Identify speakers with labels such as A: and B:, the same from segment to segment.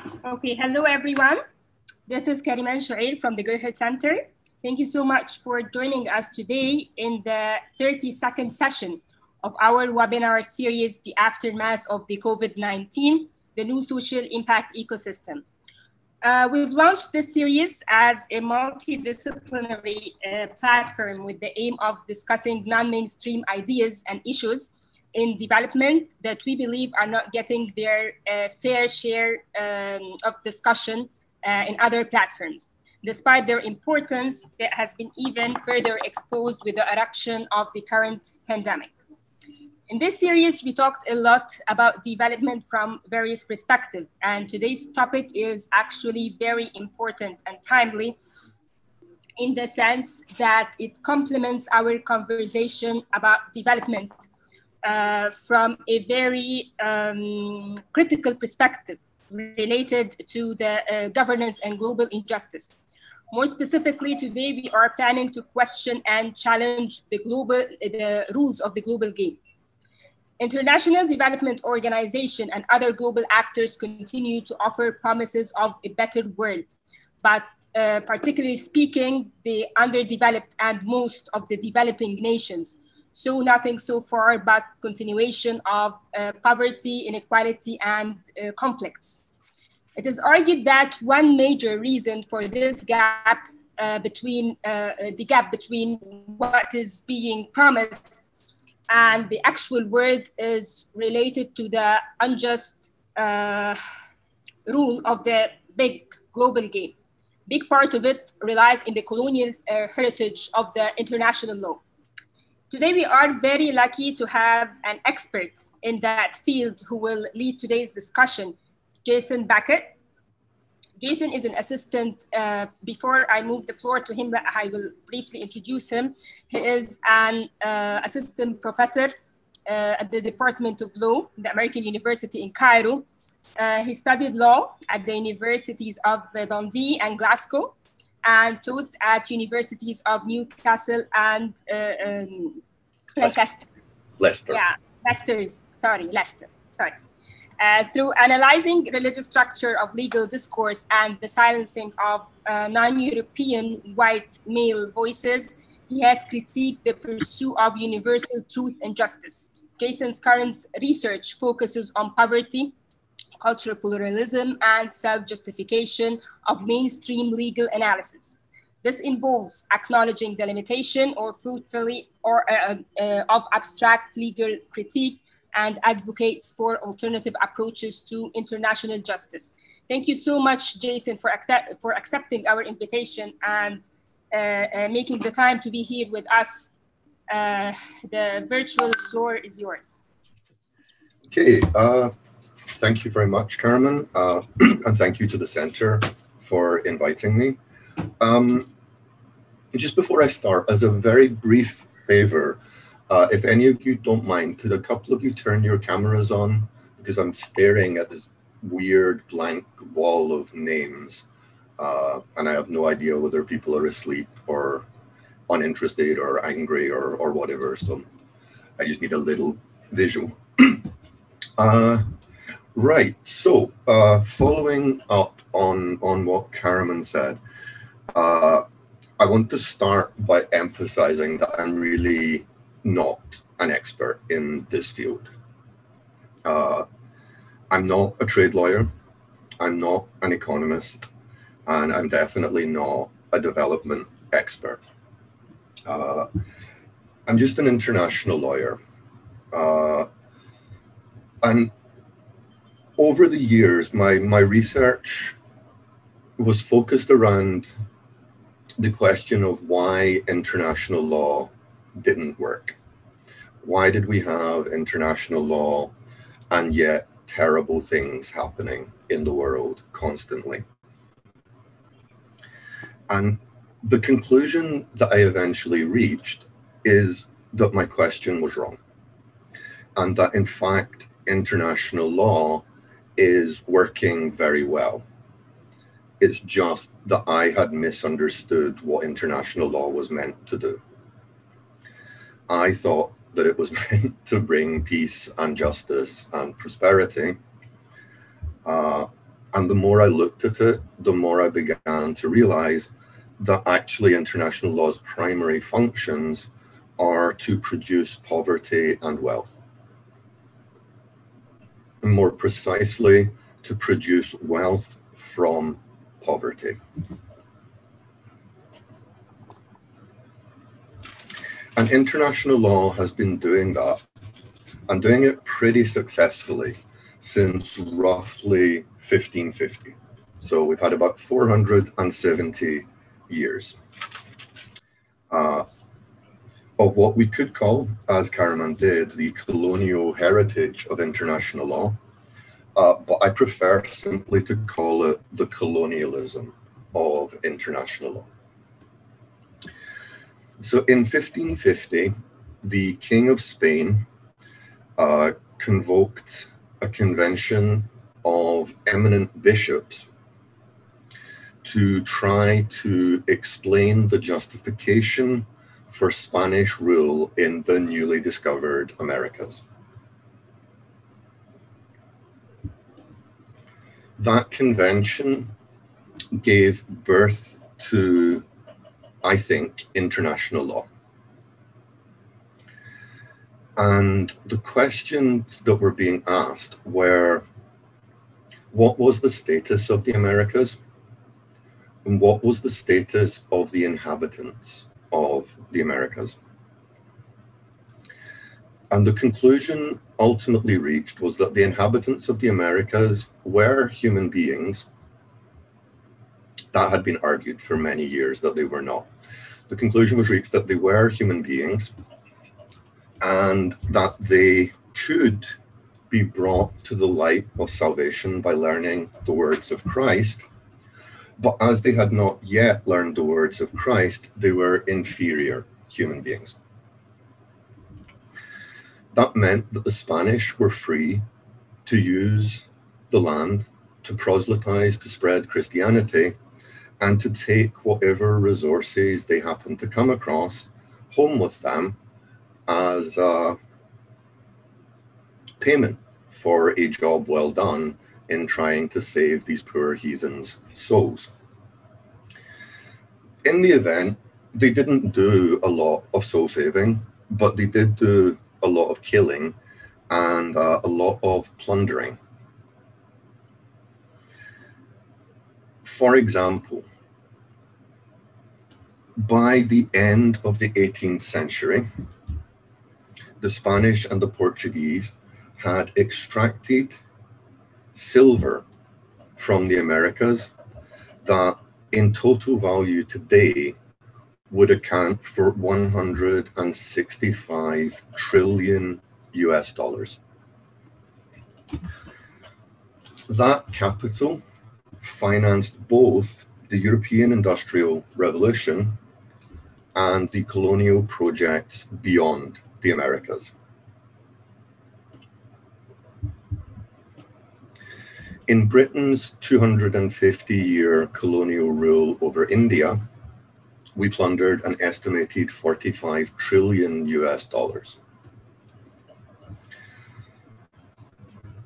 A: Okay, hello everyone. This is Kariman Shuair from the Gerhard Center. Thank you so much for joining us today in the 32nd session of our webinar series, The Aftermath of the COVID-19, the New Social Impact Ecosystem. We've launched this series as a multidisciplinary platform with the aim of discussing non-mainstream ideas and issues in development that we believe are not getting their fair share of discussion in other platforms. Despite their importance, that has been even further exposed with the eruption of the current pandemic. In this series, we talked a lot about development from various perspectives, and today's topic is actually very important and timely in the sense that it complements our conversation about development from a very critical perspective related to the governance and global injustice. More specifically, today we are planning to question and challenge the rules of the global game. International development organizations and other global actors continue to offer promises of a better world, but particularly speaking, the underdeveloped and most of the developing nations saw nothing so far but continuation of poverty, inequality, and conflicts. It is argued that one major reason for this gap between what is being promised and the actual world is related to the unjust rule of the big global game. Big part of it relies in the colonial heritage of the international law. Today, we are very lucky to have an expert in that field who will lead today's discussion, Jason Beckett. Jason is an assistant. Before I move the floor to him, I will briefly introduce him. He is an assistant professor at the Department of Law, the American University in Cairo. He studied law at the universities of Dundee and Glasgow, and taught at universities of Newcastle and Lancaster.
B: Leicester.
A: Yeah, Leicester. Sorry. Through analyzing religious structure of legal discourse and the silencing of non-European white male voices, he has critiqued the pursuit of universal truth and justice. Jason's current research focuses on poverty, cultural pluralism, and self-justification of mainstream legal analysis. This involves acknowledging the limitation or fruitfully of abstract legal critique and advocates for alternative approaches to international justice. Thank you so much, Jason, for accepting our invitation and making the time to be here with us. The virtual floor is yours.
B: Okay. Thank you very much, Carmen, and thank you to the Center for inviting me. Just before I start, as a very brief favor, if any of you don't mind, could a couple of you turn your cameras on? Because I'm staring at this weird blank wall of names, and I have no idea whether people are asleep or uninterested or angry or whatever, so I just need a little visual. Right, so following up on what Karaman said, I want to start by emphasizing that I'm really not an expert in this field. I'm not a trade lawyer, I'm not an economist, and I'm definitely not a development expert. I'm just an international lawyer. And over the years, my research was focused around the question of why international law didn't work. Why did we have international law and yet terrible things happening in the world constantly? And the conclusion that I eventually reached is that my question was wrong, and that in fact, international law is working very well. It's just that I had misunderstood what international law was meant to do. I thought that it was meant to bring peace and justice and prosperity. And the more I looked at it, the more I began to realize that actually international law's primary functions are to produce poverty and wealth. And more precisely, to produce wealth from poverty. And international law has been doing that, and doing it pretty successfully since roughly 1550. So we've had about 470 years of what we could call, as Karaman did, the colonial heritage of international law. But I prefer simply to call it the colonialism of international law. So in 1550, the King of Spain convoked a convention of eminent bishops to try to explain the justification for Spanish rule in the newly discovered Americas. That convention gave birth to, I think, international law. And the questions that were being asked were, what was the status of the Americas? And what was the status of the inhabitants of the Americas? And the conclusion ultimately reached was that the inhabitants of the Americas were human beings. That had been argued for many years that they were not. The conclusion was reached that they were human beings and that they could be brought to the light of salvation by learning the words of Christ. But as they had not yet learned the words of Christ, they were inferior human beings. That meant that the Spanish were free to use the land to proselytize, to spread Christianity, and to take whatever resources they happened to come across home with them as payment for a job well done in trying to save these poor heathens' souls. In the event, they didn't do a lot of soul saving, but they did do a lot of killing and a lot of plundering. For example, by the end of the 18th century, the Spanish and the Portuguese had extracted silver from the Americas that in total value today would account for 165 trillion US dollars. That capital financed both the European Industrial Revolution and the colonial projects beyond the Americas. In Britain's 250-year colonial rule over India, we plundered an estimated 45 trillion US dollars.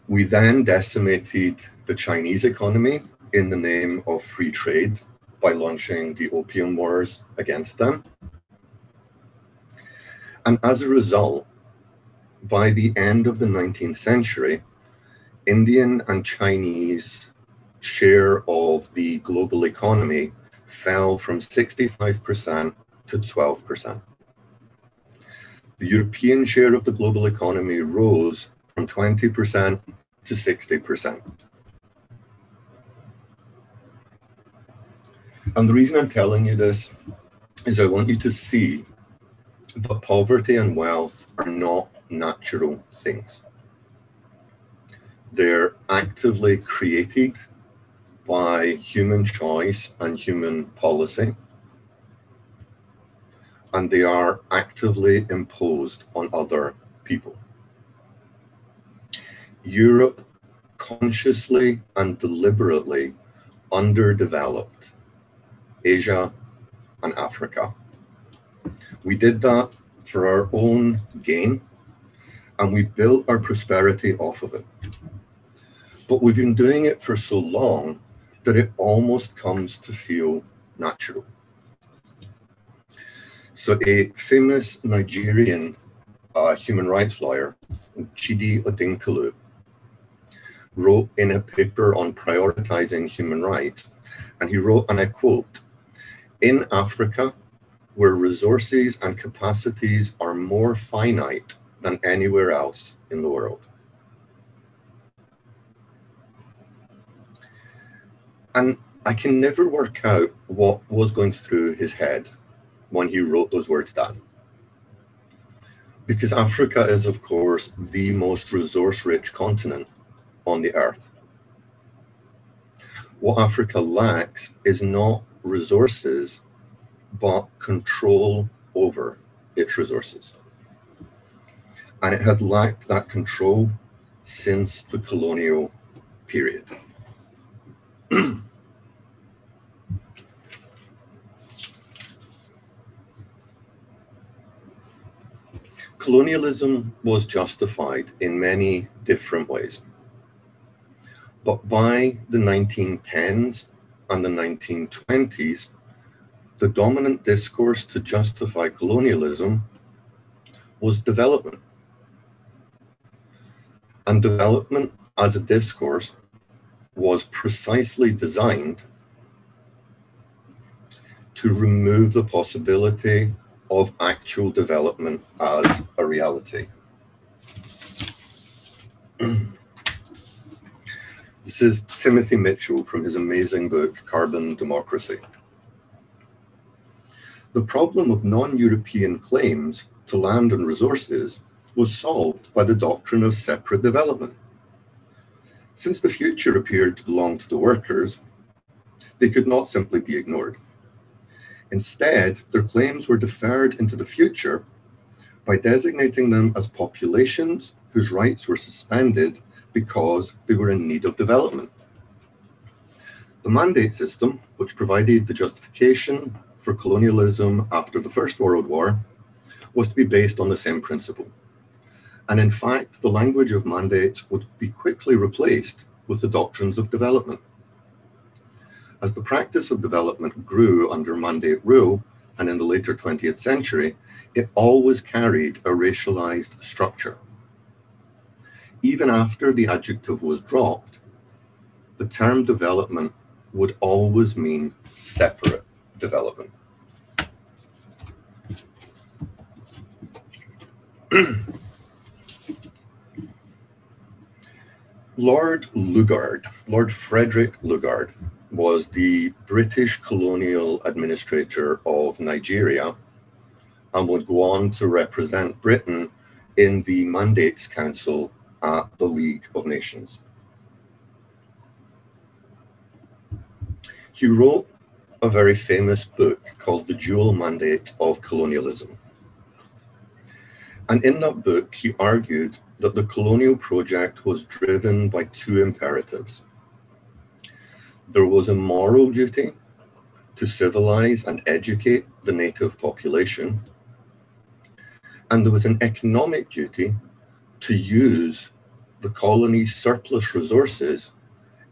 B: We then decimated the Chinese economy in the name of free trade by launching the Opium Wars against them. And as a result, by the end of the 19th century, Indian and Chinese share of the global economy fell from 65% to 12%. The European share of the global economy rose from 20% to 60%. And the reason I'm telling you this is I want you to see that poverty and wealth are not natural things. They're actively created by human choice and human policy, and they are actively imposed on other people. Europe consciously and deliberately underdeveloped Asia and Africa. We did that for our own gain, and we built our prosperity off of it. But we've been doing it for so long that it almost comes to feel natural. So a famous Nigerian human rights lawyer, Chidi Odinkalu, wrote in a paper on prioritizing human rights, and he wrote, and I quote, "In Africa, where resources and capacities are more finite than anywhere else in the world." And I can never work out what was going through his head when he wrote those words down. Because Africa is, of course, the most resource-rich continent on the earth. What Africa lacks is not resources, but control over its resources. And it has lacked that control since the colonial period. Colonialism was justified in many different ways. But by the 1910s and the 1920s, the dominant discourse to justify colonialism was development. And development as a discourse was precisely designed to remove the possibility of actual development as a reality. This is Timothy Mitchell from his amazing book, Carbon Democracy. The problem of non-European claims to land and resources was solved by the doctrine of separate development. Since the future appeared to belong to the workers, they could not simply be ignored. Instead, their claims were deferred into the future by designating them as populations whose rights were suspended because they were in need of development. The mandate system, which provided the justification for colonialism after the First World War, was to be based on the same principle. And in fact, the language of mandates would be quickly replaced with the doctrines of development. As the practice of development grew under mandate rule, and in the later 20th century, it always carried a racialized structure. Even after the adjective was dropped, the term development would always mean separate development. Lord Lugard, Lord Frederick Lugard, was the British colonial administrator of Nigeria and would go on to represent Britain in the Mandates Council at the League of Nations. He wrote a very famous book called The Dual Mandate of Colonialism. And in that book, he argued that the colonial project was driven by two imperatives. There was a moral duty to civilize and educate the native population, and there was an economic duty to use the colony's surplus resources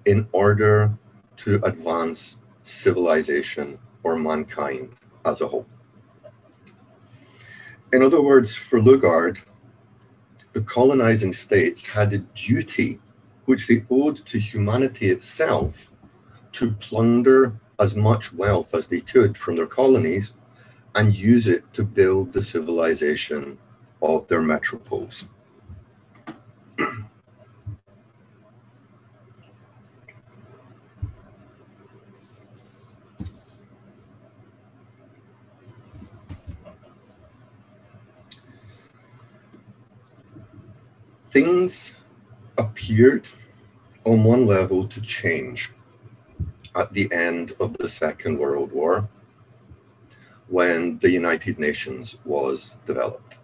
B: in order to advance civilization or mankind as a whole. In other words, for Lugard, the colonizing states had a duty which they owed to humanity itself to plunder as much wealth as they could from their colonies and use it to build the civilization of their metropoles. Things appeared on one level to change at the end of the Second World War when the United Nations was developed.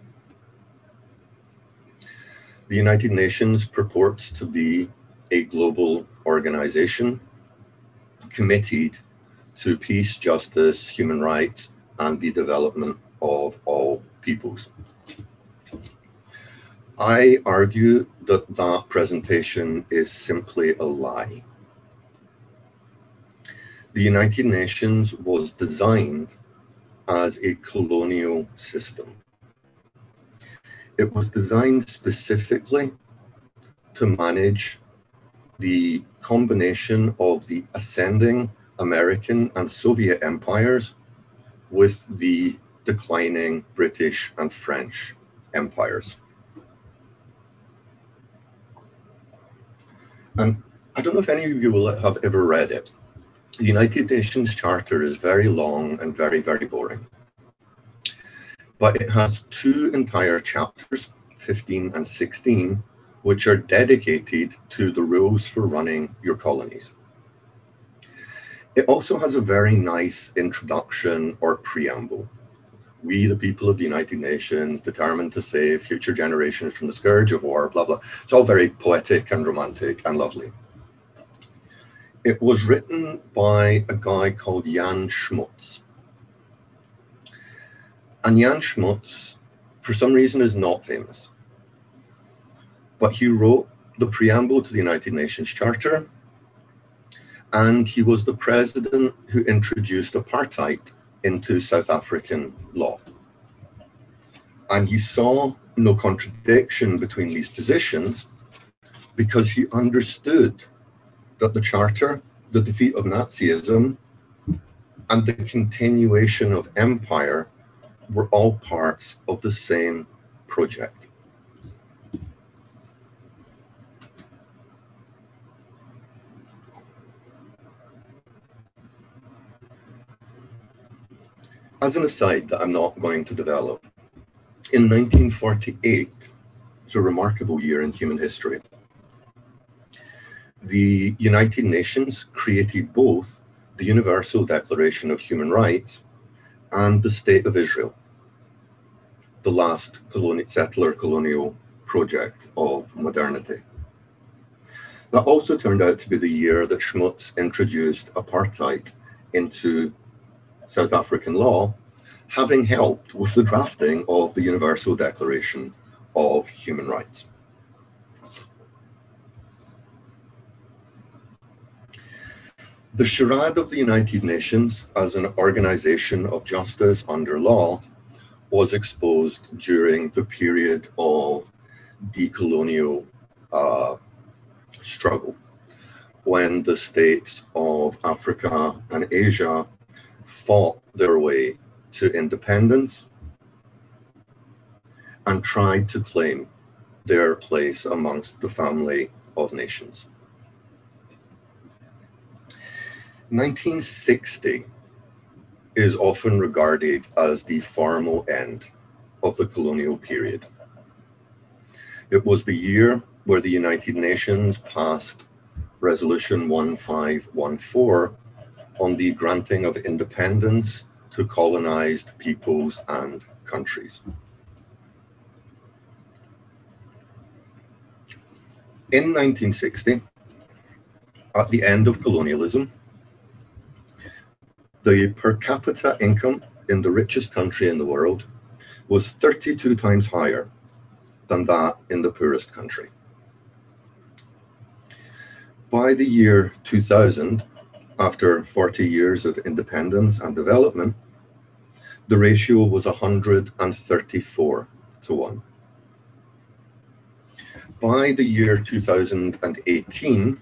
B: The United Nations purports to be a global organization committed to peace, justice, human rights, and the development of all peoples. I argue that that presentation is simply a lie. The United Nations was designed as a colonial system. It was designed specifically to manage the combination of the ascending American and Soviet empires with the declining British and French empires. And I don't know if any of you will have ever read it. The United Nations Charter is very long and very, very boring. But it has two entire chapters, 15 and 16, which are dedicated to the rules for running your colonies. It also has a very nice introduction or preamble. We, the people of the United Nations, determined to save future generations from the scourge of war, blah, blah. It's all very poetic and romantic and lovely. It was written by a guy called Jan Smuts. And Jan Smuts, for some reason, is not famous. But he wrote the preamble to the United Nations Charter, and he was the president who introduced apartheid into South African law. And he saw no contradiction between these positions because he understood that the Charter, the defeat of Nazism, and the continuation of empire were all parts of the same project. As an aside that I'm not going to develop, in 1948, it's a remarkable year in human history, the United Nations created both the Universal Declaration of Human Rights and the State of Israel, the last settler colonial project of modernity. That also turned out to be the year that Smuts introduced apartheid into South African law, having helped with the drafting of the Universal Declaration of Human Rights. The charade of the United Nations as an organization of justice under law was exposed during the period of decolonial struggle, when the states of Africa and Asia fought their way to independence and tried to claim their place amongst the family of nations. 1960 is often regarded as the formal end of the colonial period. It was the year where the United Nations passed Resolution 1514 on the granting of independence to colonized peoples and countries. In 1960, at the end of colonialism, the per capita income in the richest country in the world was 32 times higher than that in the poorest country. By the year 2000, after 40 years of independence and development, the ratio was 134 to 1. By the year 2018,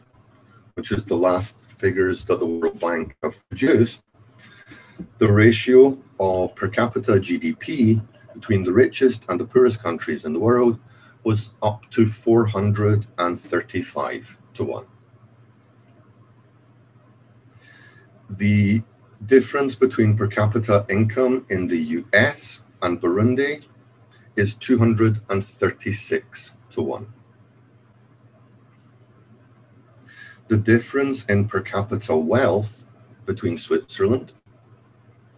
B: which is the last figures that the World Bank have produced, the ratio of per capita GDP between the richest and the poorest countries in the world was up to 435 to 1. The difference between per capita income in the US and Burundi is 236 to 1. The difference in per capita wealth between Switzerland,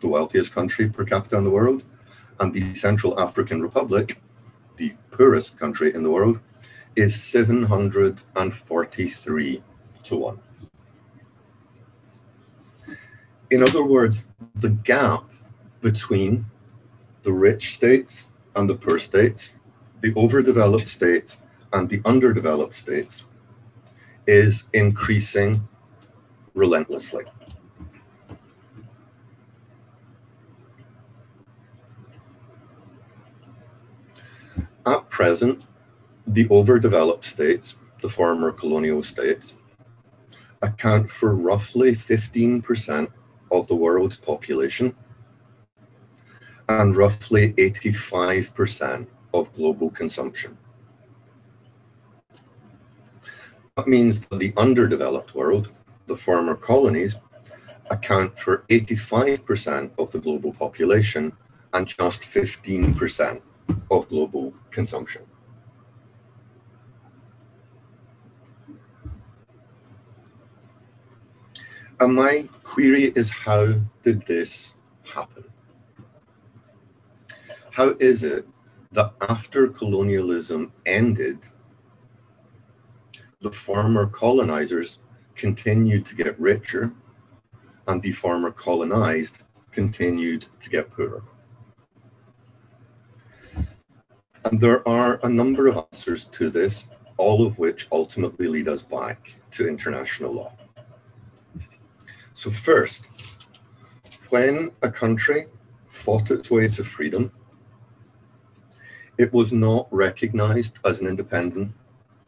B: the wealthiest country per capita in the world, and the Central African Republic, the poorest country in the world, is 743 to 1. In other words, the gap between the rich states and the poor states, the overdeveloped states and the underdeveloped states is increasing relentlessly. At present, the overdeveloped states, the former colonial states, account for roughly 15% of the world's population and roughly 85% of global consumption. That means that the underdeveloped world, the former colonies, account for 85% of the global population and just 15% of global consumption. And my query is, how did this happen? How is it that after colonialism ended, the former colonizers continued to get richer and the former colonized continued to get poorer? And there are a number of answers to this, all of which ultimately lead us back to international law. So first, when a country fought its way to freedom, it was not recognized as an independent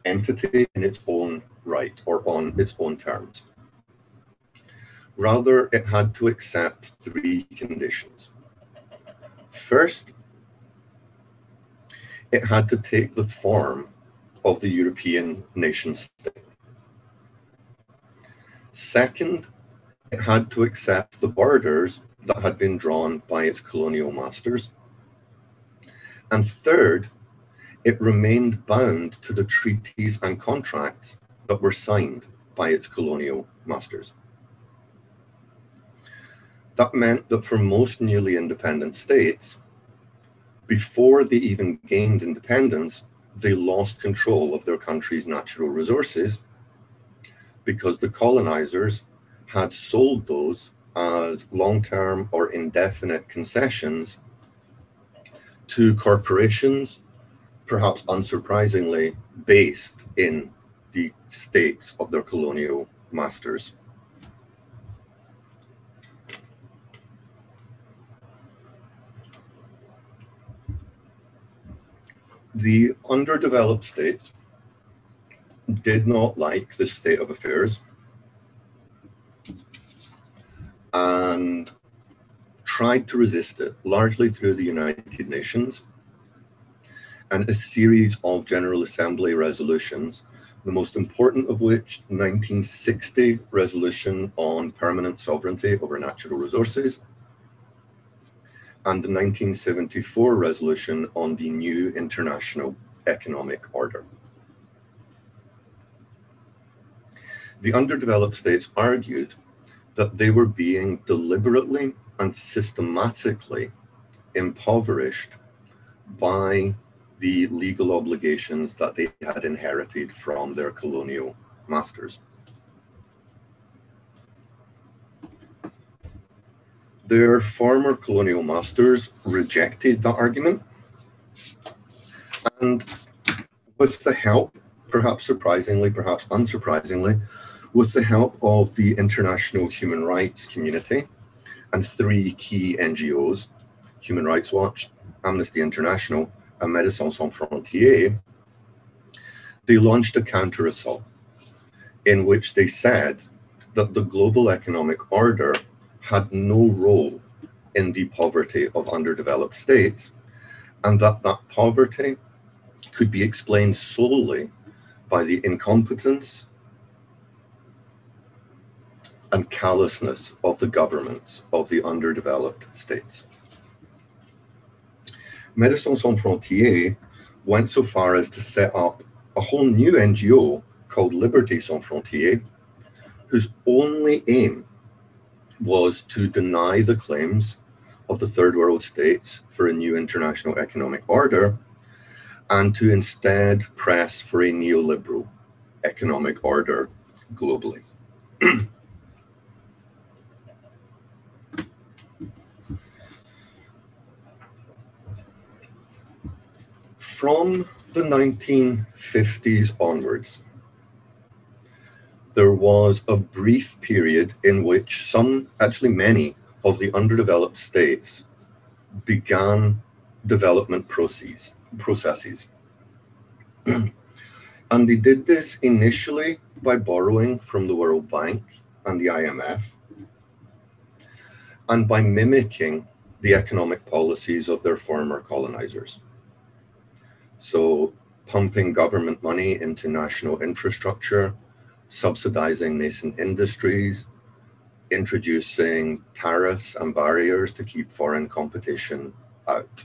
B: entity in its own right or on its own terms. Rather, it had to accept three conditions. First, it had to take the form of the European nation state. Second, it had to accept the borders that had been drawn by its colonial masters. And third, it remained bound to the treaties and contracts that were signed by its colonial masters. That meant that for most newly independent states, before they even gained independence, they lost control of their country's natural resources because the colonizers had sold those as long-term or indefinite concessions to corporations, perhaps unsurprisingly based in the states of their colonial masters. The underdeveloped states did not like this state of affairs and tried to resist it, largely through the United Nations and a series of General Assembly resolutions, the most important of which, 1960 resolution on permanent sovereignty over natural resources, and the 1974 resolution on the new international economic order. The underdeveloped states argued that they were being deliberately and systematically impoverished by the legal obligations that they had inherited from their colonial masters. Their former colonial masters rejected that argument, and with the help, perhaps surprisingly, perhaps unsurprisingly, with the help of the international human rights community and three key NGOs, Human Rights Watch, Amnesty International, and Médecins Sans Frontières, they launched a counter-assault in which they said that the global economic order had no role in the poverty of underdeveloped states, and that poverty could be explained solely by the incompetence and callousness of the governments of the underdeveloped states. Médecins Sans Frontières went so far as to set up a whole new NGO called Liberté Sans Frontières, whose only aim was to deny the claims of the third world states for a new international economic order and to instead press for a neoliberal economic order globally. from the 1950s onwards, there was a brief period in which some, actually many, of the underdeveloped states began development processes. And they did this initially by borrowing from the World Bank and the IMF, and by mimicking the economic policies of their former colonizers. So pumping government money into national infrastructure, subsidizing nascent industries, introducing tariffs and barriers to keep foreign competition out.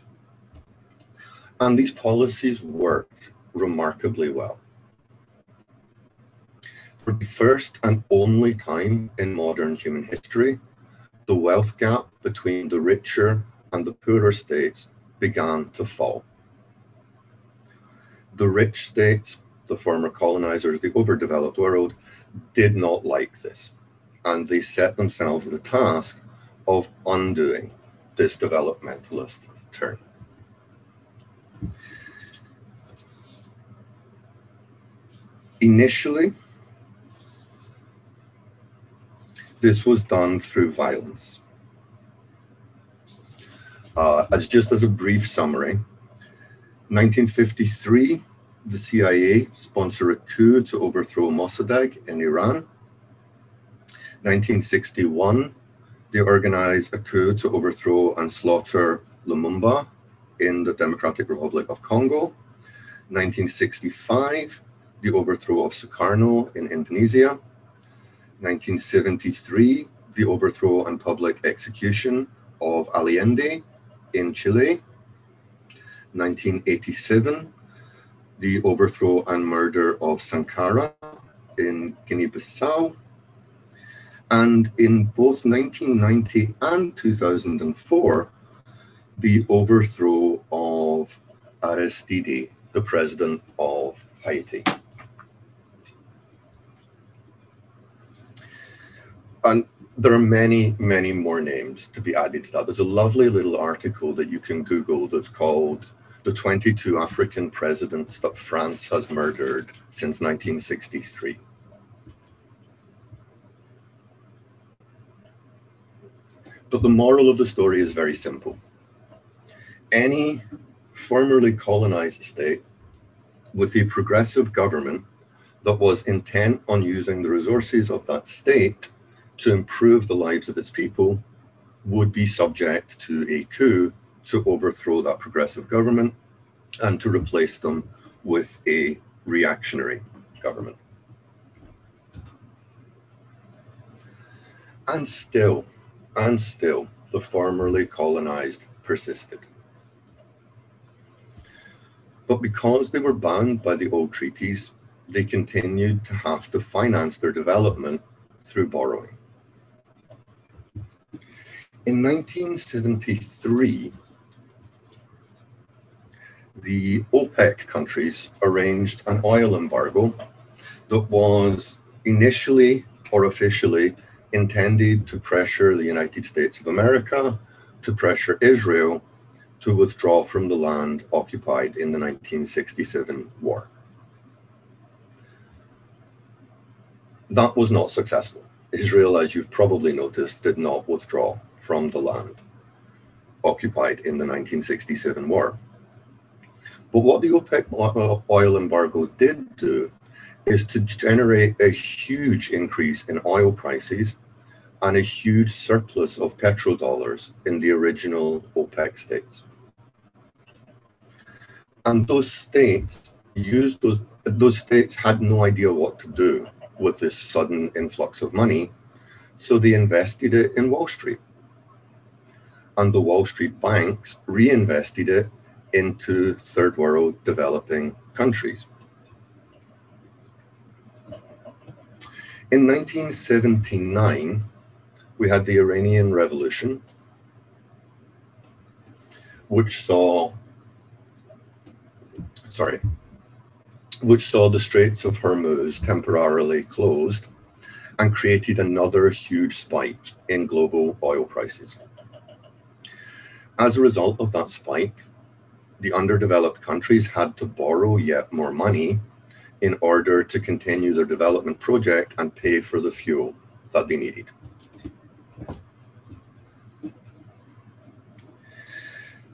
B: And these policies worked remarkably well. For the first and only time in modern human history, the wealth gap between the richer and the poorer states began to fall. The rich states, the former colonizers, the overdeveloped world, did not like this, and they set themselves the task of undoing this developmentalist turn. Initially, this was done through violence. Just as a brief summary, 1953, the CIA sponsored a coup to overthrow Mossadegh in Iran. 1961, they organized a coup to overthrow and slaughter Lumumba in the Democratic Republic of Congo. 1965, the overthrow of Sukarno in Indonesia. 1973, the overthrow and public execution of Allende in Chile. 1987, the overthrow and murder of Sankara in Guinea-Bissau. And in both 1990 and 2004, the overthrow of Aristide, the president of Haiti. And there are many, many more names to be added to that. There's a lovely little article that you can Google that's called "The 22 African Presidents That France Has Murdered Since 1963. But the moral of the story is very simple. Any formerly colonized state with a progressive government that was intent on using the resources of that state to improve the lives of its people would be subject to a coup to overthrow that progressive government and to replace them with a reactionary government. And still, the formerly colonized persisted. But because they were bound by the old treaties, they continued to have to finance their development through borrowing. In 1973, the OPEC countries arranged an oil embargo that was initially or officially intended to pressure the United States of America, to pressure Israel to withdraw from the land occupied in the 1967 war. That was not successful. Israel, as you've probably noticed, did not withdraw from the land occupied in the 1967 war. But what the OPEC oil embargo did do is to generate a huge increase in oil prices and a huge surplus of petrodollars in the original OPEC states. And those states had no idea what to do with this sudden influx of money, so they invested it in Wall Street. And the Wall Street banks reinvested it into third world developing countries. In 1979, we had the Iranian Revolution, which saw the Straits of Hormuz temporarily closed and created another huge spike in global oil prices. As a result of that spike, the underdeveloped countries had to borrow yet more money in order to continue their development project and pay for the fuel that they needed.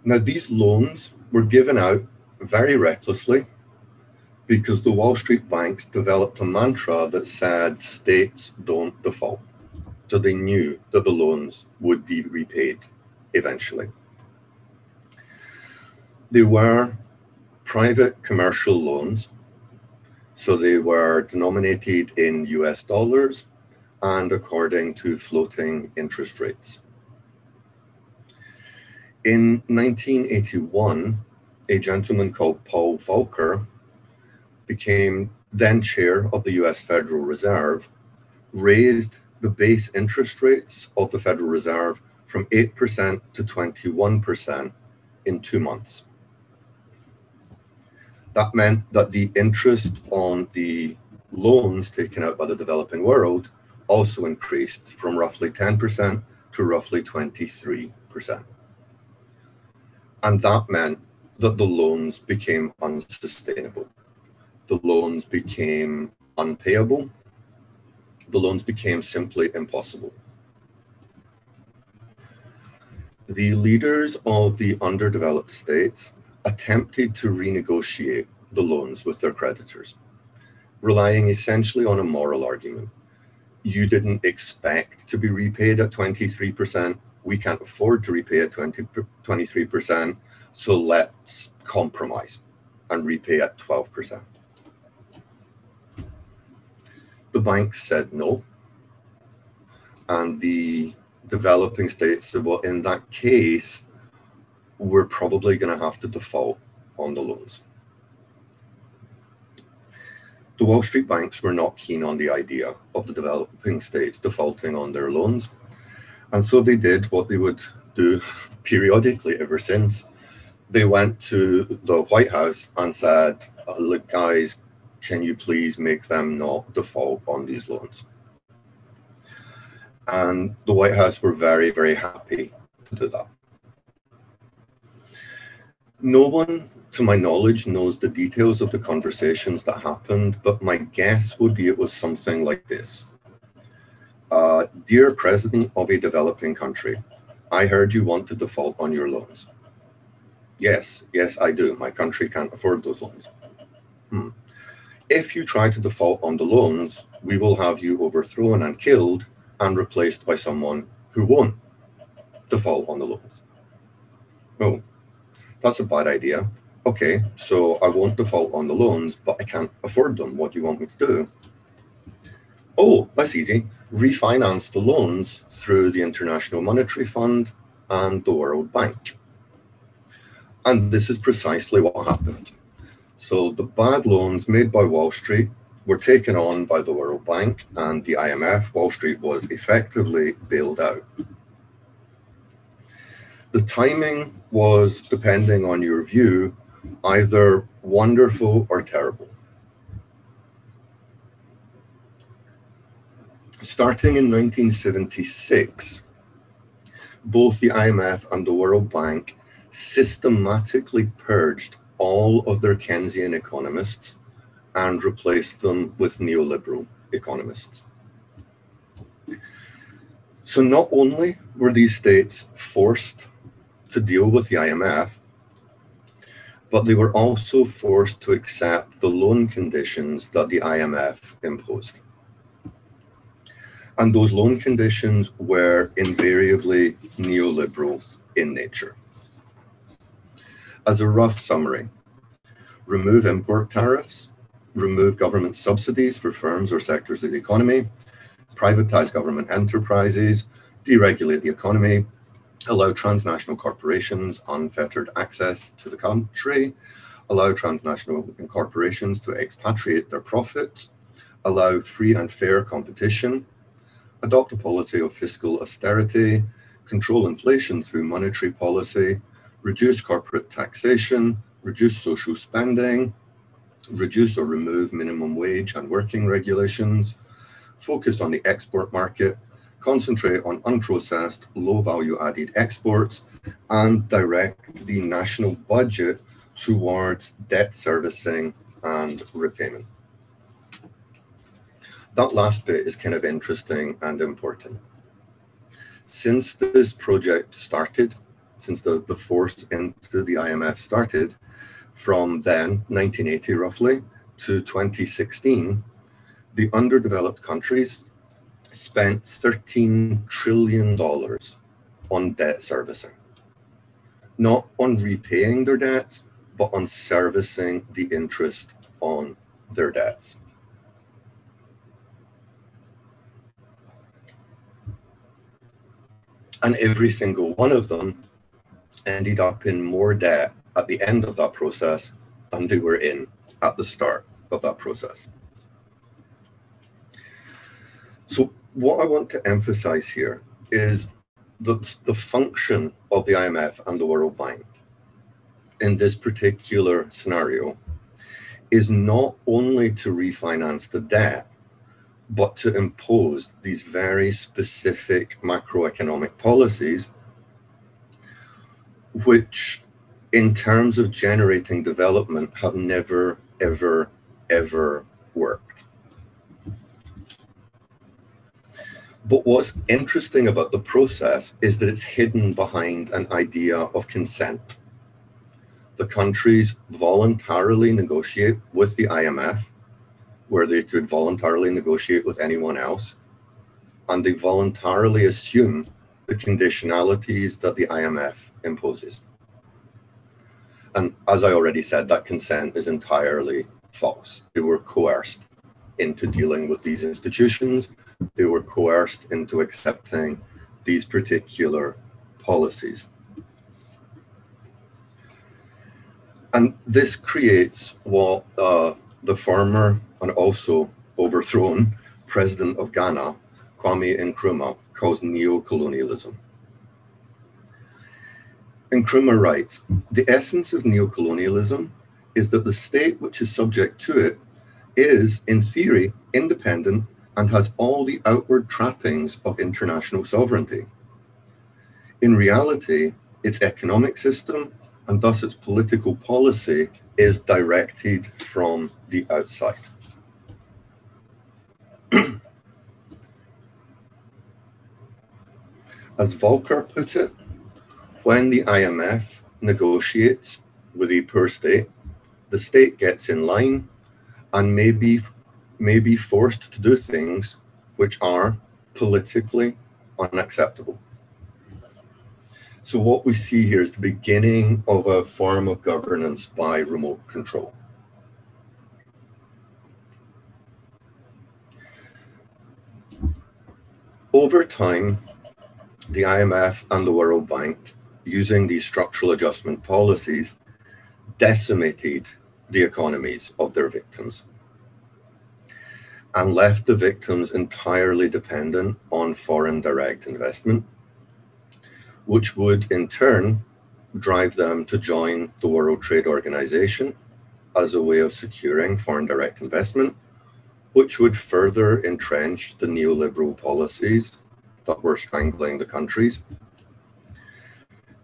B: Now, these loans were given out very recklessly because the Wall Street banks developed a mantra that said states don't default. So they knew that the loans would be repaid eventually. They were private commercial loans, so they were denominated in US dollars and according to floating interest rates. In 1981, a gentleman called Paul Volcker became then chair of the US Federal Reserve, raised the base interest rates of the Federal Reserve from 8% to 21% in 2 months. That meant that the interest on the loans taken out by the developing world also increased from roughly 10% to roughly 23%. And that meant that the loans became unsustainable. The loans became unpayable. The loans became simply impossible. The leaders of the underdeveloped states attempted to renegotiate the loans with their creditors, relying essentially on a moral argument. You didn't expect to be repaid at 23%. We can't afford to repay at 23%, so let's compromise and repay at 12%. The banks said no, and the developing states said, well, in that case, we're probably going to have to default on the loans. The Wall Street banks were not keen on the idea of the developing states defaulting on their loans. And so they did what they would do periodically ever since. They went to the White House and said, look, guys, can you please make them not default on these loans? And the White House were very, very happy to do that. No one, to my knowledge, knows the details of the conversations that happened, but my guess would be it was something like this. Dear President of a developing country, I heard you want to default on your loans. Yes, I do. My country can't afford those loans. If you try to default on the loans, we will have you overthrown and killed and replaced by someone who won't default on the loans. Oh, that's a bad idea. Okay, so I won't default on the loans, but I can't afford them. What do you want me to do? Oh, that's easy. Refinance the loans through the International Monetary Fund and the World Bank. And this is precisely what happened. So the bad loans made by Wall Street were taken on by the World Bank and the IMF. Wall Street was effectively bailed out. The timing was, depending on your view, either wonderful or terrible. Starting in 1976, both the IMF and the World Bank systematically purged all of their Keynesian economists and replaced them with neoliberal economists. So not only were these states forced to deal with the IMF, but they were also forced to accept the loan conditions that the IMF imposed. And those loan conditions were invariably neoliberal in nature. As a rough summary, remove import tariffs, remove government subsidies for firms or sectors of the economy, privatize government enterprises, deregulate the economy, allow transnational corporations unfettered access to the country, allow transnational corporations to expatriate their profits, allow free and fair competition, adopt a policy of fiscal austerity, control inflation through monetary policy, reduce corporate taxation, reduce social spending, reduce or remove minimum wage and working regulations, focus on the export market, concentrate on unprocessed, low value added exports, and direct the national budget towards debt servicing and repayment. That last bit is kind of interesting and important. Since this project started, since the force into the IMF started, from then, 1980 roughly, to 2016, the underdeveloped countries spent $13 trillion on debt servicing. Not on repaying their debts, but on servicing the interest on their debts. And every single one of them ended up in more debt at the end of that process than they were in at the start of that process. So what I want to emphasize here is that the function of the IMF and the World Bank in this particular scenario is not only to refinance the debt, but to impose these very specific macroeconomic policies, which in terms of generating development have never, ever, ever worked. But what's interesting about the process is that it's hidden behind an idea of consent. The countries voluntarily negotiate with the IMF, where they could voluntarily negotiate with anyone else, and they voluntarily assume the conditionalities that the IMF imposes. And as I already said, that consent is entirely false. They were coerced into dealing with these institutions. They were coerced into accepting these particular policies. And this creates what the former and also overthrown president of Ghana, Kwame Nkrumah, calls neocolonialism. Nkrumah writes, "The essence of neocolonialism is that the state which is subject to it is, in theory, independent and has all the outward trappings of international sovereignty. In reality, its economic system and thus its political policy is directed from the outside." As Volcker put it, when the IMF negotiates with a poor state, the state gets in line and may be forced to do things which are politically unacceptable. So what we see here is the beginning of a form of governance by remote control. Over time, the IMF and the World Bank, using these structural adjustment policies, decimated the economies of their victims and left the victims entirely dependent on foreign direct investment, which would in turn drive them to join the World Trade Organization as a way of securing foreign direct investment, which would further entrench the neoliberal policies that were strangling the countries.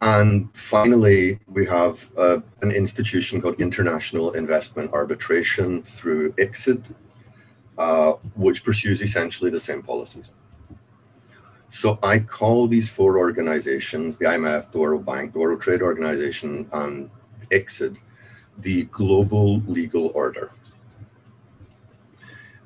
B: And finally, we have an institution called International Investment Arbitration through ICSID, which pursues essentially the same policies. So I call these four organizations, the IMF, the World Bank, the World Trade Organization, and ICSID, the global legal order.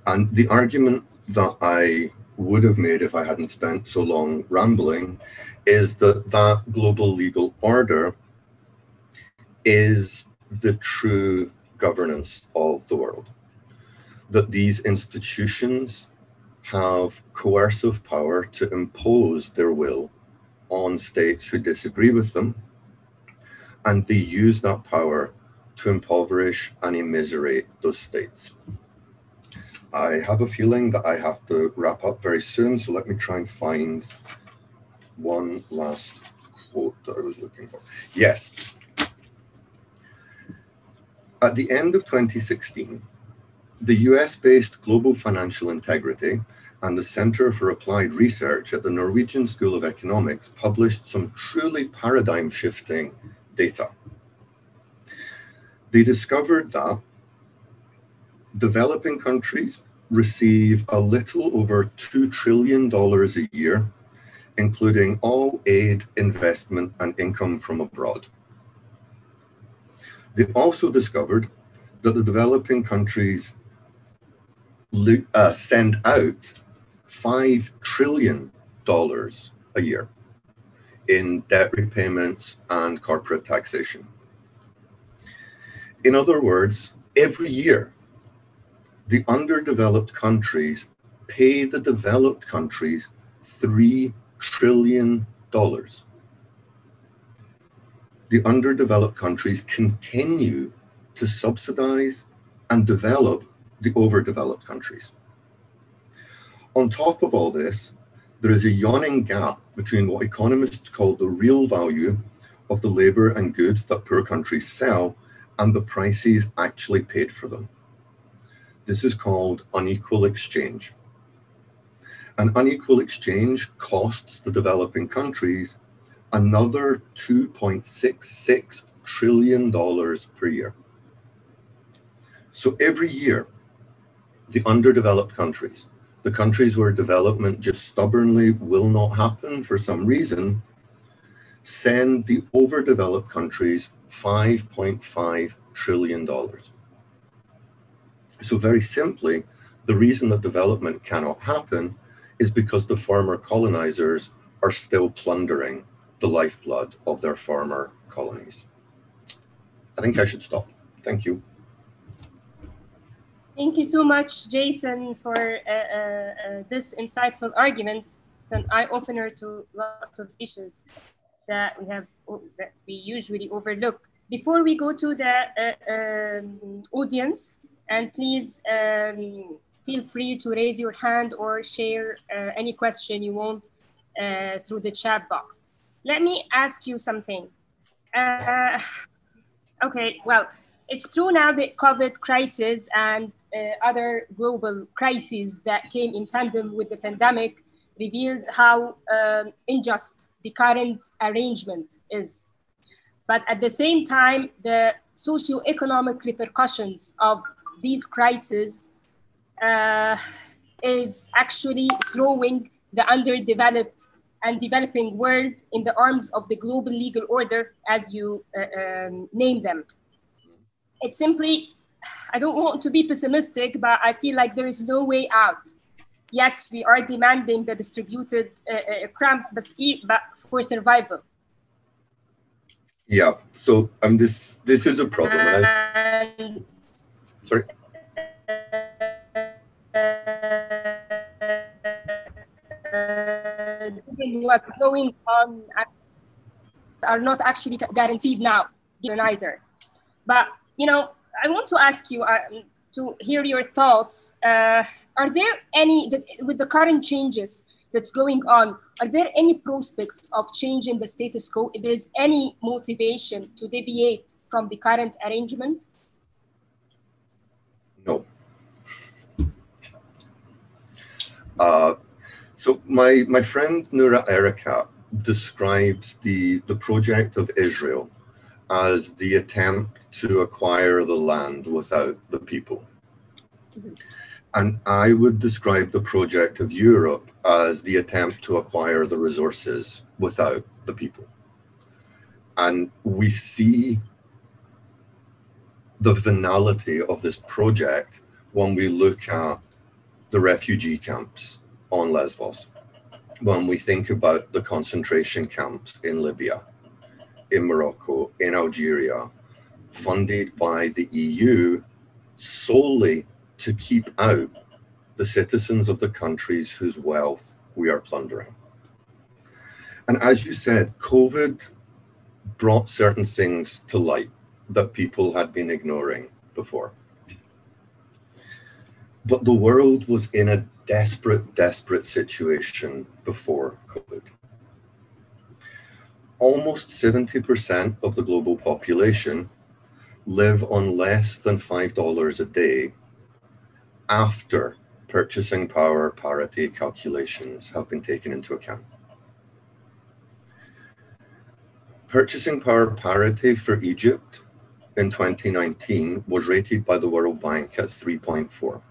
B: And the argument that I would have made if I hadn't spent so long rambling is that that global legal order is the true governance of the world. That these institutions have coercive power to impose their will on states who disagree with them, and they use that power to impoverish and immiserate those states. I have a feeling that I have to wrap up very soon, so let me try and find one last quote that I was looking for. Yes. At the end of 2016, the US-based Global Financial Integrity and the Center for Applied Research at the Norwegian School of Economics published some truly paradigm-shifting data. They discovered that developing countries receive a little over $2 trillion a year, including all aid, investment, and income from abroad. They also discovered that the developing countries send out $5 trillion a year in debt repayments and corporate taxation. In other words, every year, the underdeveloped countries pay the developed countries $3 trillion. The underdeveloped countries continue to subsidize and develop the overdeveloped countries. On top of all this, there is a yawning gap between what economists call the real value of the labor and goods that poor countries sell and the prices actually paid for them. This is called unequal exchange. An unequal exchange costs the developing countries another $2.66 trillion per year. So every year, the underdeveloped countries, the countries where development just stubbornly will not happen for some reason, send the overdeveloped countries $5.5 trillion. So very simply, the reason that development cannot happen is because the former colonizers are still plundering the lifeblood of their former colonies. I think I should stop. Thank you.
A: Thank you so much, Jason, for this insightful argument. It's an eye-opener to lots of issues that we usually overlook. Before we go to the audience, and please feel free to raise your hand or share any question you want through the chat box. Let me ask you something. Okay, well, it's true now that COVID crisis and other global crises that came in tandem with the pandemic revealed how unjust the current arrangement is. But at the same time, the socio-economic repercussions of these crises is actually throwing the underdeveloped and developing world in the arms of the global legal order, as you name them. It's simply, I don't want to be pessimistic, but I feel like there is no way out. Yes, we are demanding the distributed crumbs, but for survival.
B: Yeah, so this is a problem. Sorry.
A: What's going on are not actually guaranteed now, colonizer. But I want to ask you to hear your thoughts. Are there any, with the current changes that's going on, are there any prospects of changing the status quo? If there is any motivation to deviate from the current arrangement?
B: No. So my friend Noura Erekat describes the project of Israel as the attempt to acquire the land without the people. Mm-hmm. And I would describe the project of Europe as the attempt to acquire the resources without the people. And we see the venality of this project when we look at the refugee camps on Lesbos, when we think about the concentration camps in Libya, in Morocco, in Algeria, funded by the EU solely to keep out the citizens of the countries whose wealth we are plundering. And as you said, COVID brought certain things to light that people had been ignoring before. But the world was in a desperate situation before COVID. Almost 70% of the global population live on less than $5 a day after purchasing power parity calculations have been taken into account. Purchasing power parity for Egypt in 2019 was rated by the World Bank at 3.4.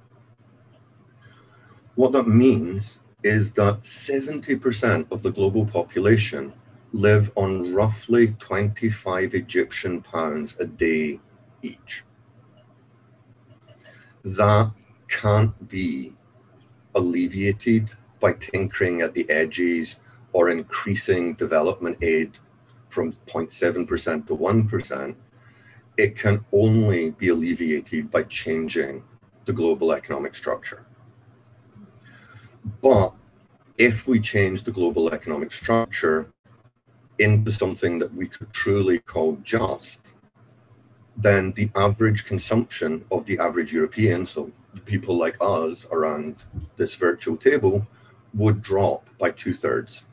B: What that means is that 70% of the global population live on roughly 25 Egyptian pounds a day each. That can't be alleviated by tinkering at the edges or increasing development aid from 0.7% to 1%. It can only be alleviated by changing the global economic structure. But if we change the global economic structure into something that we could truly call just, then the average consumption of the average European, so the people like us around this virtual table, would drop by 2/3.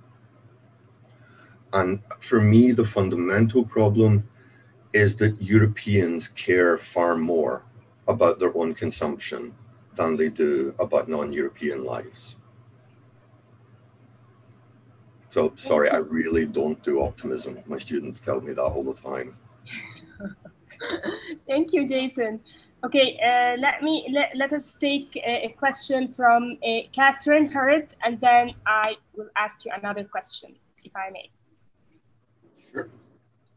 B: And for me, the fundamental problem is that Europeans care far more about their own consumption than they do about non-European lives. So sorry, I really don't do optimism. My students tell me that all the time.
A: Thank you, Jason. Okay, let us take a question from Catherine Hurd, and then I will ask you another question, if I may.
B: Sure.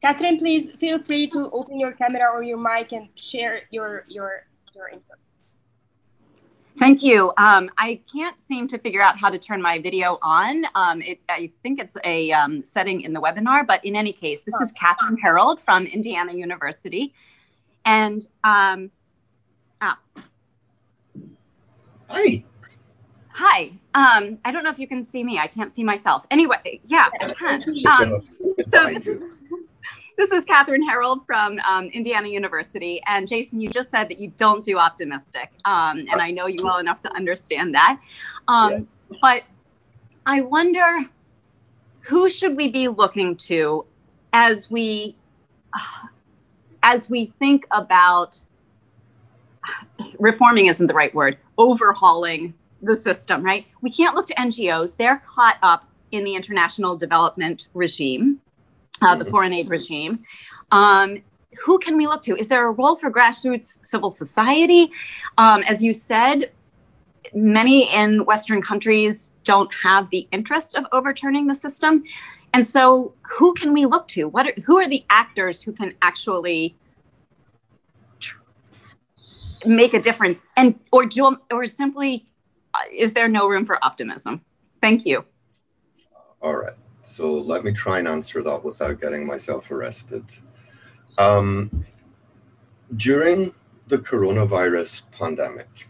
A: Catherine, please feel free to open your camera or your mic and share your input.
C: Thank you. I can't seem to figure out how to turn my video on. I think it's a setting in the webinar, but in any case, this is Catherine Harold from Indiana University. And,
B: Hi.
C: Hi. I don't know if you can see me. I can't see myself. Anyway, yeah, I can. So this is Catherine Harold from Indiana University. And Jason, you just said that you don't do optimistic. And I know you well enough to understand that. But I wonder, who should we be looking to as we think about, reforming isn't the right word, overhauling the system, right? We can't look to NGOs. They're caught up in the international development regime. The foreign aid regime. Who can we look to? Is there a role for grassroots civil society? As you said, many in Western countries don't have the interest of overturning the system. And so who can we look to? Who are the actors who can actually make a difference? And or simply, is there no room for optimism? Thank you.
B: All right. So let me try and answer that without getting myself arrested. During the coronavirus pandemic,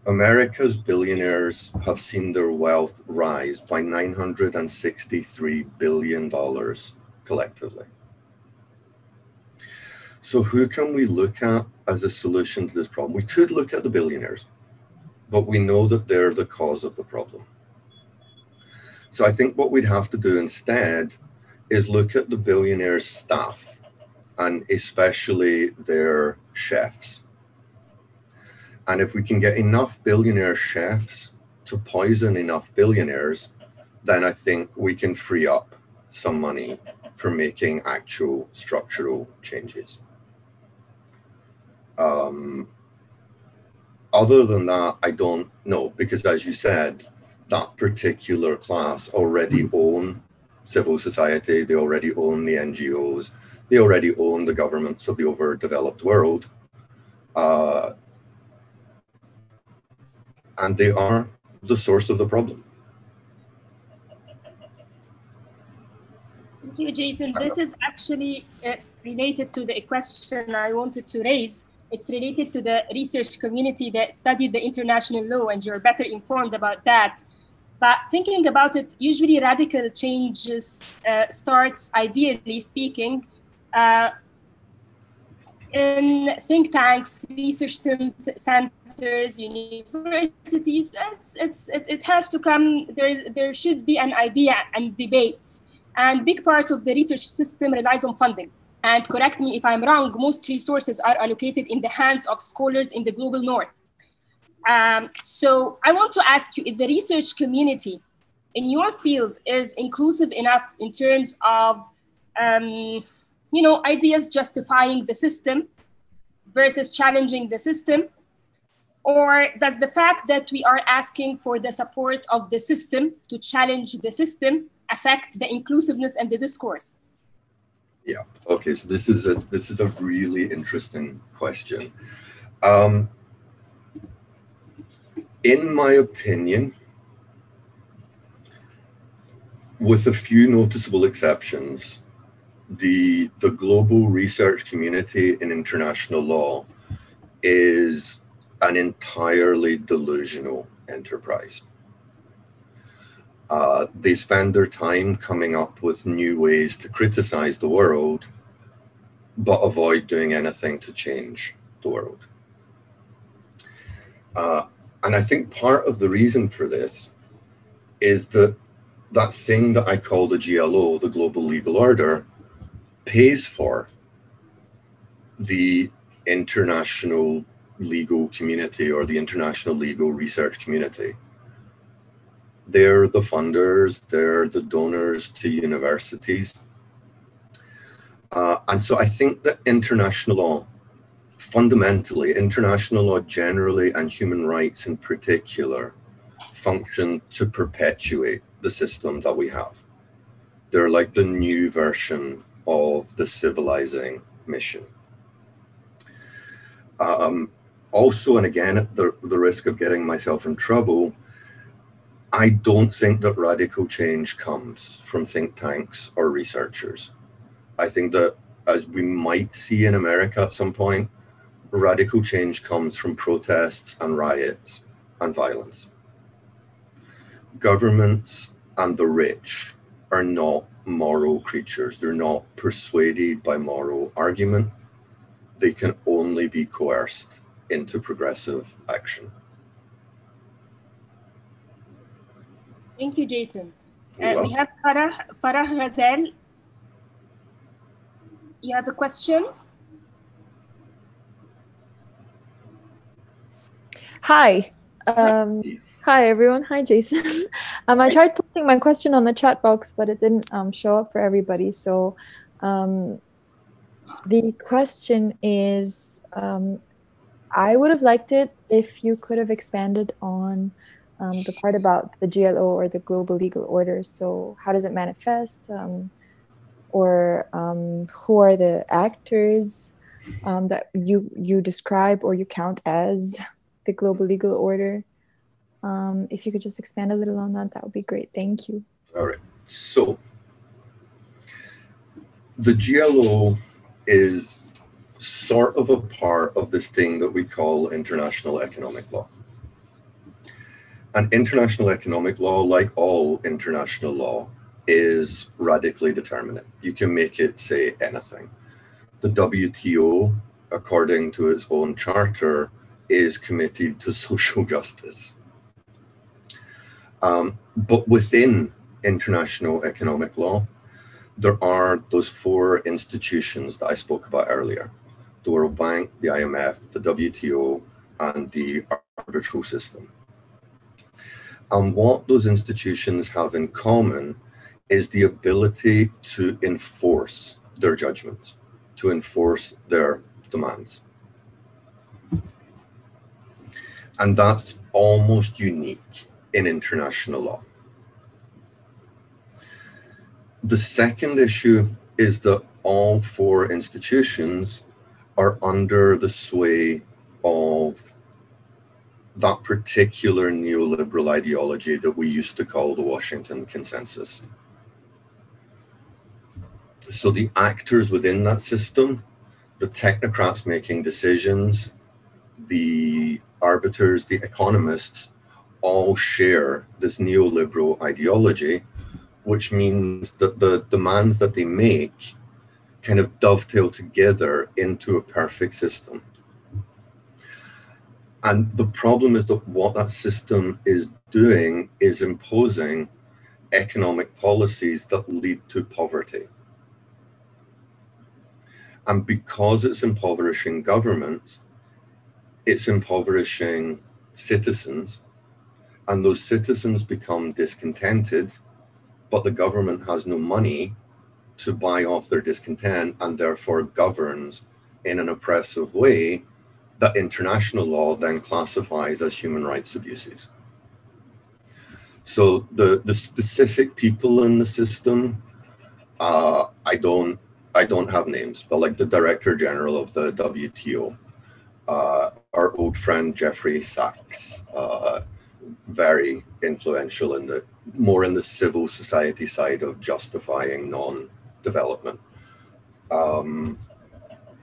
B: America's billionaires have seen their wealth rise by $963 billion collectively. So who can we look at as a solution to this problem? We could look at the billionaires, but we know that they're the cause of the problem. So I think what we'd have to do instead is look at the billionaires' staff, and especially their chefs. And if we can get enough billionaire chefs to poison enough billionaires, then I think we can free up some money for making actual structural changes. Other than that, I don't know, because as you said, that particular class already own civil society, they already own the NGOs, they already own the governments of the overdeveloped world. And they are the source of the problem.
A: Thank you, Jason. This is actually related to the question I wanted to raise. It's related to the research community that studied the international law, and you're better informed about that. But thinking about it, usually radical changes starts, ideally speaking, in think tanks, research centers, universities. It has to come, there should be an idea and debates. And big part of the research system relies on funding. And correct me if I'm wrong, most resources are allocated in the hands of scholars in the global north. So I want to ask you if the research community in your field is inclusive enough in terms of ideas justifying the system versus challenging the system? Or does the fact that we are asking for the support of the system to challenge the system affect the inclusiveness and the discourse?
B: Yeah. Okay. So this is a really interesting question. In my opinion, with a few noticeable exceptions, the global research community in international law is an entirely delusional enterprise. They spend their time coming up with new ways to criticize the world, but avoid doing anything to change the world. And I think part of the reason for this is that thing that I call the GLO, the Global Legal Order, pays for the international legal community or the international legal research community. They're the funders, they're the donors to universities. And so I think that international law, fundamentally, international law generally and human rights in particular, function to perpetuate the system that we have. They're like the new version of the civilizing mission. Also, and again, at the risk of getting myself in trouble, I don't think that radical change comes from think tanks or researchers. I think that, as we might see in America at some point, radical change comes from protests and riots and violence. Governments and the rich are not moral creatures. They're not persuaded by moral argument. They can only be coerced into progressive action.
A: Thank you, Jason. We have Farah Ghazal. You have a question?
D: Hi. Hi, everyone. Hi, Jason. I tried putting my question on the chat box, but it didn't show up for everybody. So the question is, I would have liked it if you could have expanded on the part about the GLO or the global legal order. So how does it manifest? Or who are the actors that you describe or you count as the global legal order? If you could just expand a little on that, that would be great. Thank you.
B: All right. So the GLO is sort of a part of this thing that we call international economic law. And international economic law, like all international law, is radically determinate. You can make it say anything. The WTO, according to its own charter, is committed to social justice. But within international economic law, there are those four institutions that I spoke about earlier: the World Bank, the IMF, the WTO, and the arbitral system. And what those institutions have in common is the ability to enforce their judgments, to enforce their demands. And that's almost unique in international law. The second issue is that all four institutions are under the sway of that particular neoliberal ideology that we used to call the Washington Consensus. So the actors within that system, the technocrats making decisions, the arbiters, the economists, all share this neoliberal ideology, which means that the demands that they make kind of dovetail together into a perfect system. And the problem is that what that system is doing is imposing economic policies that lead to poverty. And because it's impoverishing governments, it's impoverishing citizens, and those citizens become discontented, but the government has no money to buy off their discontent and therefore governs in an oppressive way that international law then classifies as human rights abuses. So the specific people in the system, I don't have names, but like the Director General of the WTO, our old friend Jeffrey Sachs, very influential in more in the civil society side of justifying non-development.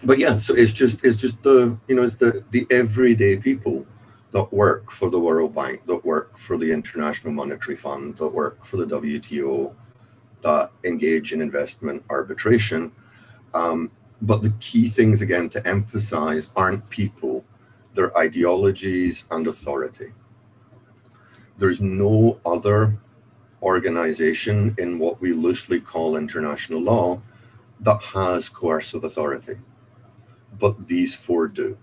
B: But yeah, so it's just the, you know, it's the everyday people that work for the World Bank, that work for the International Monetary Fund, that work for the WTO, that engage in investment arbitration. But the key things, again, to emphasize aren't people, they're ideologies and authority. There's no other organization in what we loosely call international law that has coercive authority, but these four do.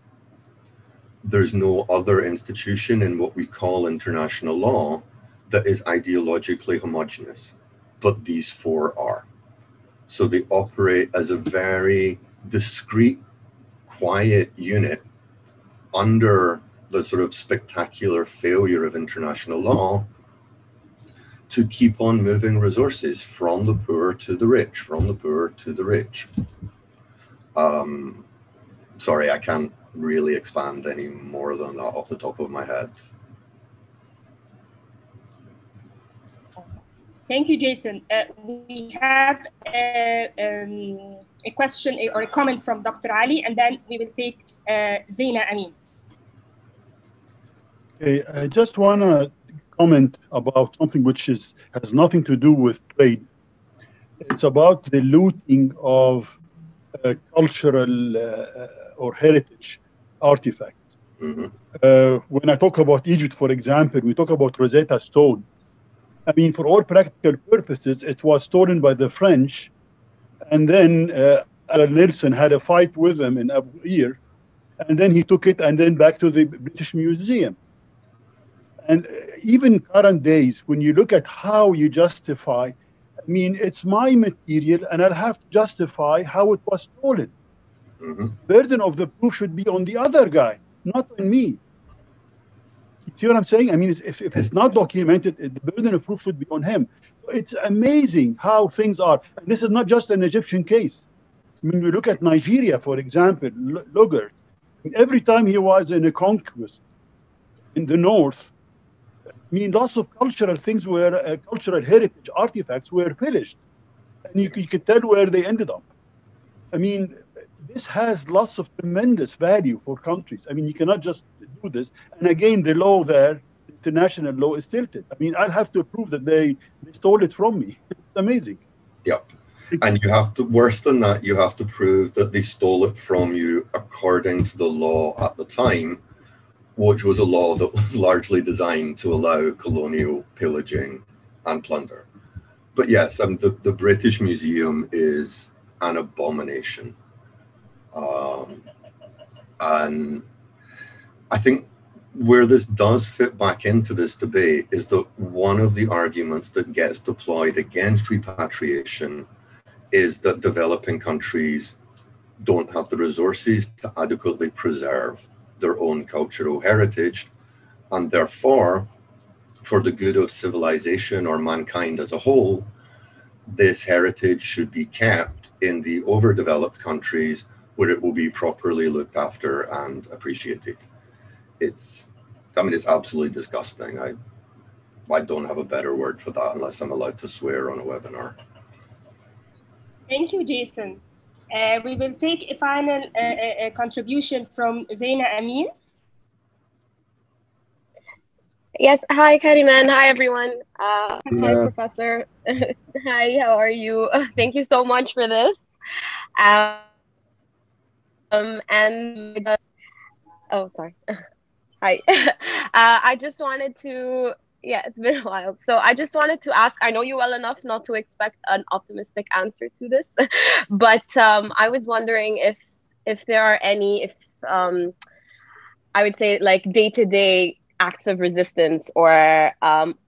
B: There's no other institution in what we call international law that is ideologically homogeneous, but these four are. So they operate as a very discrete, quiet unit under the sort of spectacular failure of international law to keep on moving resources from the poor to the rich, from the poor to the rich. Sorry, I can't really expand any more than that off the top of my head.
A: Thank you, Jason. We have a question or a comment from Dr. Ali, and then we will take Zaina Amin.
E: Okay, I just want to comment about something which has nothing to do with trade. It's about the looting of cultural or heritage artifacts. Mm-hmm. When I talk about Egypt, for example, we talk about Rosetta Stone. I mean, for all practical purposes, it was stolen by the French, and then Nelson had a fight with them in Abu Qir, and then he took it and then back to the British Museum. And even current days, when you look at how you justify, I mean, it's my material, and I'll have to justify how it was stolen. Mm-hmm. Burden of the proof should be on the other guy, not on me. You see what I'm saying? I mean, if it's not documented, the burden of proof should be on him. It's amazing how things are. And this is not just an Egyptian case. I mean, we look at Nigeria, for example, lugard. Every time he was in a conquest in the north, I mean, lots of cultural things were, cultural heritage artifacts were pillaged. And you could tell where they ended up. I mean, this has lots of tremendous value for countries. I mean, you cannot just do this. And again, the law there, international law, is tilted. I mean, I'll have to prove that they stole it from me. It's amazing.
B: Yep. And you have to, worse than that, you have to prove that they stole it from you according to the law at the time, which was a law that was largely designed to allow colonial pillaging and plunder. But yes, the British Museum is an abomination. And I think where this does fit back into this debate is that one of the arguments that gets deployed against repatriation is that developing countries don't have the resources to adequately preserve their own cultural heritage, and therefore, for the good of civilization or mankind as a whole, this heritage should be kept in the overdeveloped countries where it will be properly looked after and appreciated. It's absolutely disgusting. I don't have a better word for that unless I'm allowed to swear on a webinar.
A: Thank you, Jason. We will take a final contribution from Zaina Amin.
F: Yes, hi, Kariman. Hi, everyone. Hi, Professor. Hi, how are you? Thank you so much for this. And just, oh, sorry. Hi. I just wanted to, yeah, it's been a while. So I just wanted to ask, I know you well enough not to expect an optimistic answer to this, but I was wondering if there are any, I would say like day-to-day acts of resistance, or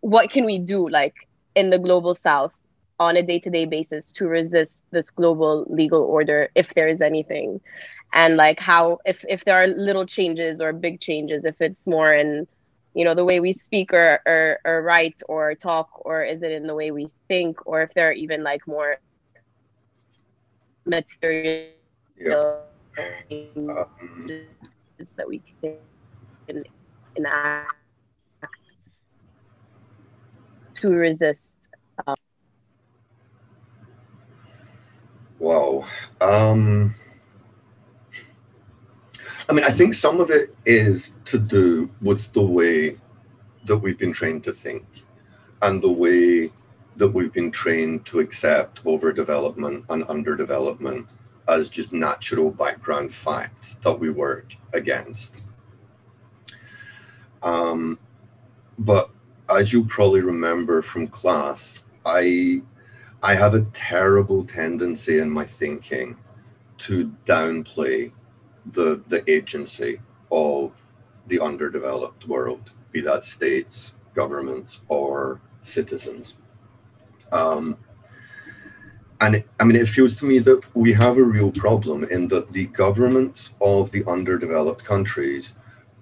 F: what can we do like in the global South on a day-to-day basis to resist this global legal order, if there is anything, and like how if there are little changes or big changes, if it's more in, you know, the way we speak or write or talk, or is it in the way we think, or if there are even like more material changes that we can enact to resist.
B: Wow. I mean, I think some of it is to do with the way that we've been trained to think and the way that we've been trained to accept overdevelopment and underdevelopment as just natural background facts that we work against. But as you probably remember from class, I have a terrible tendency in my thinking to downplay the agency of the underdeveloped world, be that states, governments, or citizens. And it feels to me that we have a real problem in that the governments of the underdeveloped countries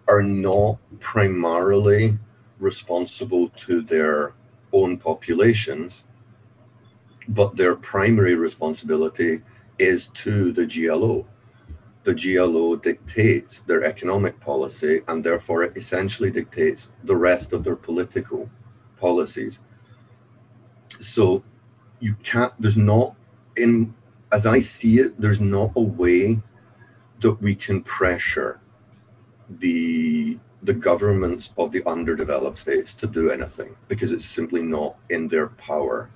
B: are not primarily responsible to their own populations, but their primary responsibility is to the GLO. The GLO dictates their economic policy, and therefore it essentially dictates the rest of their political policies. So you can't, there's not, as I see it, there's not a way that we can pressure the governments of the underdeveloped states to do anything, because it's simply not in their power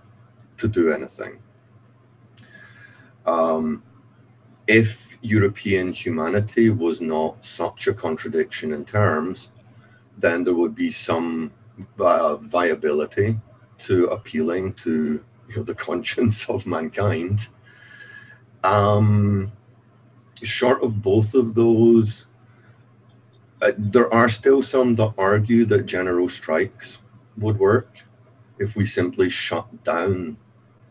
B: to do anything. If European humanity was not such a contradiction in terms, then there would be some viability to appealing to, you know, the conscience of mankind. Short of both of those, there are still some that argue that general strikes would work if we simply shut down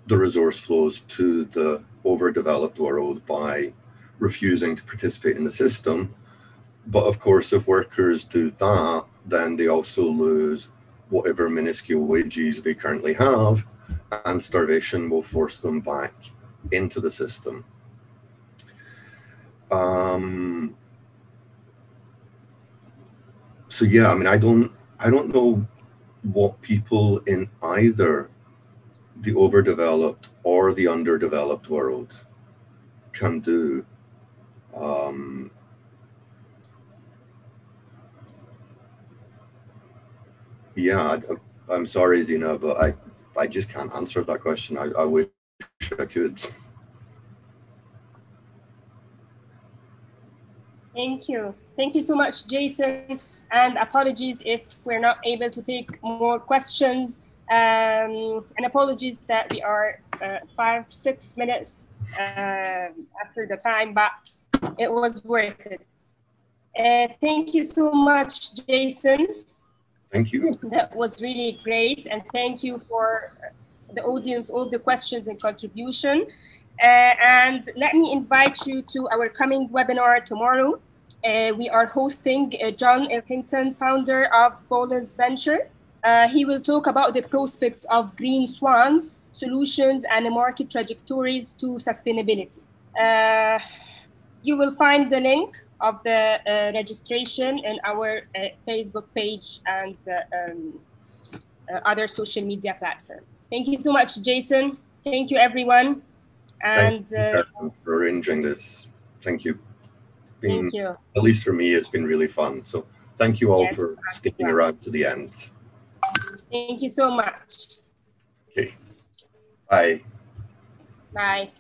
B: the resource flows to the overdeveloped world by refusing to participate in the system. But of course, if workers do that, then they also lose whatever minuscule wages they currently have, and starvation will force them back into the system. So yeah, I mean, I don't know what people in either the overdeveloped or the underdeveloped world can do. Yeah, I'm sorry, Zina, but I just can't answer that question. I wish I could.
A: Thank you. Thank you so much, Jason. And apologies if we're not able to take more questions. And apologies that we are 5-6 minutes after the time, but it was worth it. Thank you so much, Jason.
B: Thank you.
A: That was really great. And thank you for the audience, all the questions and contribution. And let me invite you to our coming webinar tomorrow. We are hosting John Elkington, founder of Poland's Venture. He will talk about the prospects of green swans, solutions, and market trajectories to sustainability. You will find the link of the registration in our Facebook page and other social media platform. Thank you so much, Jason. Thank you, everyone. And
B: thank you for arranging this. Thank you.
A: Thank you.
B: At least for me, it's been really fun. So thank you all for sticking around to the end.
A: Thank you so much.
B: Okay. Bye.
A: Bye.